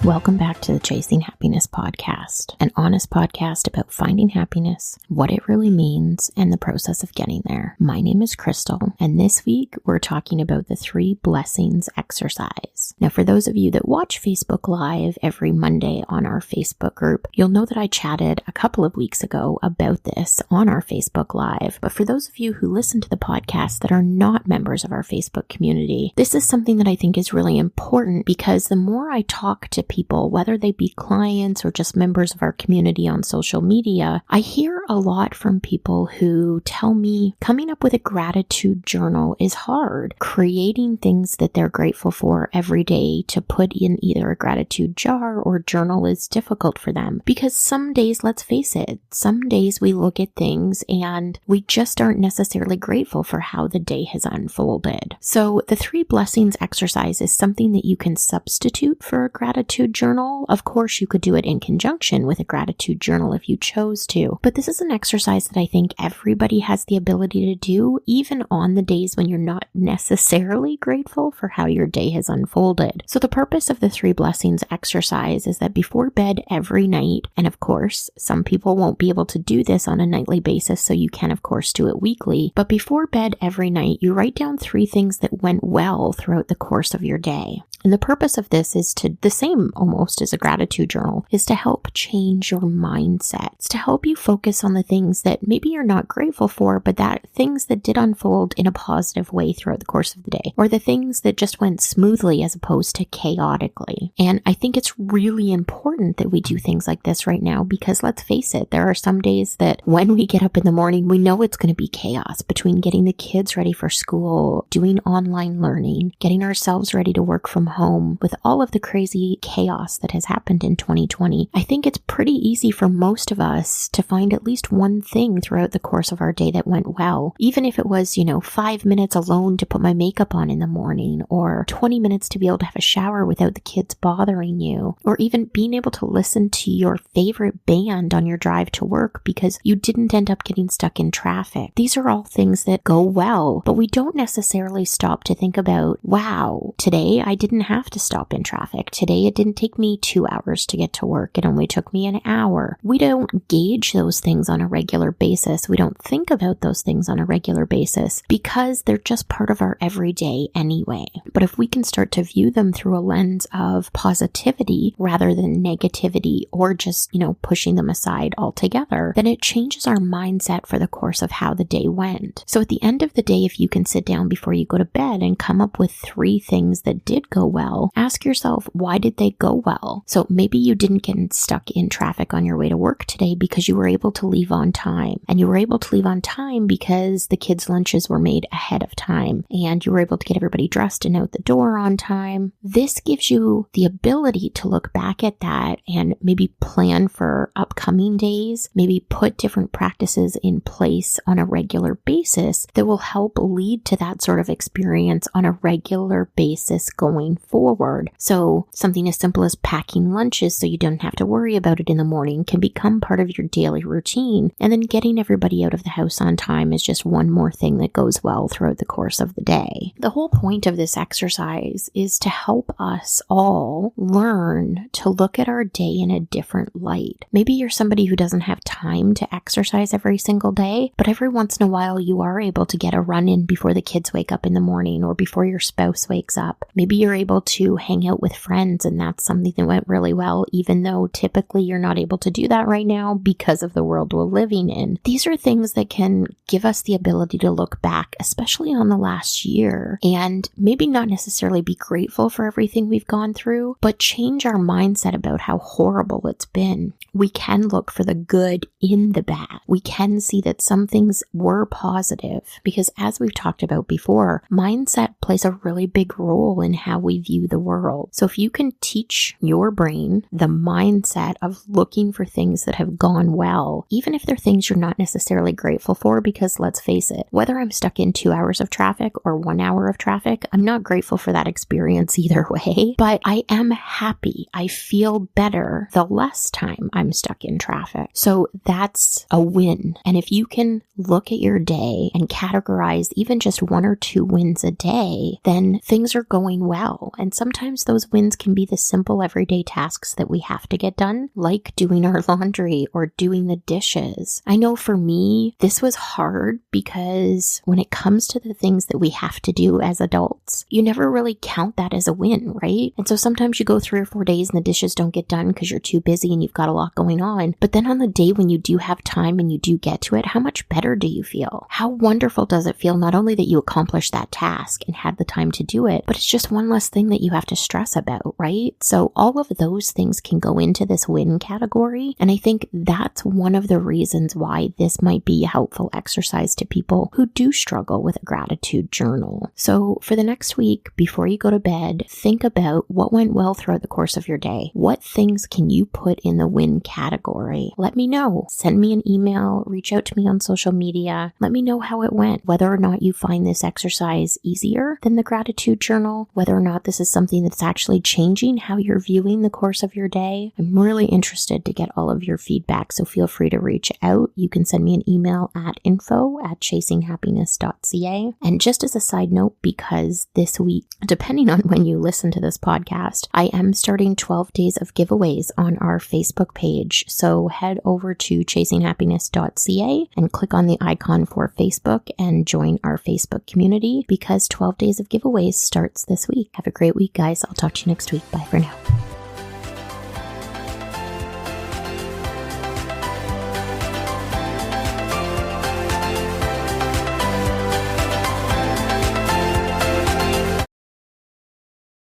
Welcome back to the Chasing Happiness podcast, an honest podcast about finding happiness, what it really means, and the process of getting there. My name is Crystal, and this week we're talking about the 3 blessings exercise. Now, for those of you that watch Facebook Live every Monday on our Facebook group, you'll know that I chatted a couple of weeks ago about this on our Facebook Live. But for those of you who listen to the podcast that are not members of our Facebook community, this is something that I think is really important because the more I talk to people, whether they be clients or just members of our community on social media, I hear a lot from people who tell me coming up with a gratitude journal is hard. Creating things that they're grateful for every day to put in either a gratitude jar or journal is difficult for them because some days, let's face it, some days we look at things and we just aren't necessarily grateful for how the day has unfolded. So the 3 blessings exercise is something that you can substitute for a gratitude journal. Of course, you could do it in conjunction with a gratitude journal if you chose to, but this is an exercise that I think everybody has the ability to do, even on the days when you're not necessarily grateful for how your day has unfolded. So the purpose of the 3 blessings exercise is that before bed every night, and of course, some people won't be able to do this on a nightly basis, so you can of course do it weekly, but before bed every night, you write down 3 things that went well throughout the course of your day. And the purpose of this is to, the same almost as a gratitude journal, is to help change your mindset. It's to help you focus on the things that maybe you're not grateful for, but that things that did unfold in a positive way throughout the course of the day, or the things that just went smoothly as opposed to chaotically. And I think it's really important that we do things like this right now because let's face it, there are some days that when we get up in the morning, we know it's going to be chaos between getting the kids ready for school, doing online learning, getting ourselves ready to work from home with all of the crazy chaos that has happened in 2020. I think it's pretty easy for most of us to find at least one thing throughout the course of our day that went well. Even if it was, 5 minutes alone to put my makeup on in the morning, or 20 minutes to be able to have a shower without the kids bothering you, or even being able to listen to your favorite band on your drive to work because you didn't end up getting stuck in traffic. These are all things that go well, but we don't necessarily stop to think about, wow, today I didn't have to stop in traffic. Today it didn't take me 2 hours to get to work. It only took me an hour. We don't gauge those things on a regular basis. We don't think about those things on a regular basis because they're just part of our everyday anyway. But if we can start to view them through a lens of positivity rather than negativity or just, pushing them aside altogether, then it changes our mindset for the course of how the day went. So at the end of the day, if you can sit down before you go to bed and come up with 3 things that did go well, ask yourself, why did they go well? So maybe you didn't get stuck in traffic on your way to work today because you were able to leave on time. And you were able to leave on time because the kids' lunches were made ahead of time. And you were able to get everybody dressed and out the door on time. This gives you the ability to look back at that and maybe plan for upcoming days, maybe put different practices in place on a regular basis that will help lead to that sort of experience on a regular basis going forward. So something as simple as packing lunches so you don't have to worry about it in the morning can become part of your daily routine. And then getting everybody out of the house on time is just one more thing that goes well throughout the course of the day. The whole point of this exercise is to help us all learn to look at our day in a different light. Maybe you're somebody who doesn't have time to exercise every single day, but every once in a while you are able to get a run in before the kids wake up in the morning or before your spouse wakes up. Maybe you're able to hang out with friends and that's something that went really well, even though typically you're not able to do that right now because of the world we're living in. These are things that can give us the ability to look back, especially on the last year, and maybe not necessarily be grateful for everything we've gone through, but change our mindset about how horrible it's been. We can look for the good in the bad. We can see that some things were positive because, as we've talked about before, mindset plays a really big role in how we view the world. So if you can teach your brain the mindset of looking for things that have gone well, even if they're things you're not necessarily grateful for, because let's face it, whether I'm stuck in 2 hours of traffic or 1 hour of traffic, I'm not grateful for that experience either way, but I am happy. I feel better the less time I'm stuck in traffic. So that's a win. And if you can look at your day and categorize even just 1 or 2 wins a day, then things are going well. And sometimes those wins can be the simple everyday tasks that we have to get done, like doing our laundry or doing the dishes. I know for me, this was hard because when it comes to the things that we have to do as adults, you never really count that as a win, right? And so sometimes you go 3 or 4 days and the dishes don't get done because you're too busy and you've got a lot going on. But then on the day when you do have time and you do get to it, how much better do you feel? How wonderful does it feel not only that you accomplished that task and had the time to do it, but it's just one less thing that you have to stress about, right? So all of those things can go into this win category. And I think that's one of the reasons why this might be a helpful exercise to people who do struggle with a gratitude journal. So for the next week, before you go to bed, think about what went well throughout the course of your day. What things can you put in the win category? Let me know. Send me an email, reach out to me on social media. Let me know how it went, whether or not you find this exercise easier than the gratitude journal, whether or not this is something that's actually changing how you're viewing the course of your day. I'm really interested to get all of your feedback, so feel free to reach out. You can send me an email at info@chasinghappiness.ca. And just as a side note, because this week, depending on when you listen to this podcast, I am starting 12 days of giveaways on our Facebook page. So head over to chasinghappiness.ca and click on the icon for Facebook and join our Facebook community, because 12 days of giveaways starts this week. Have a great week, guys. I'll talk to you next week. Bye for now.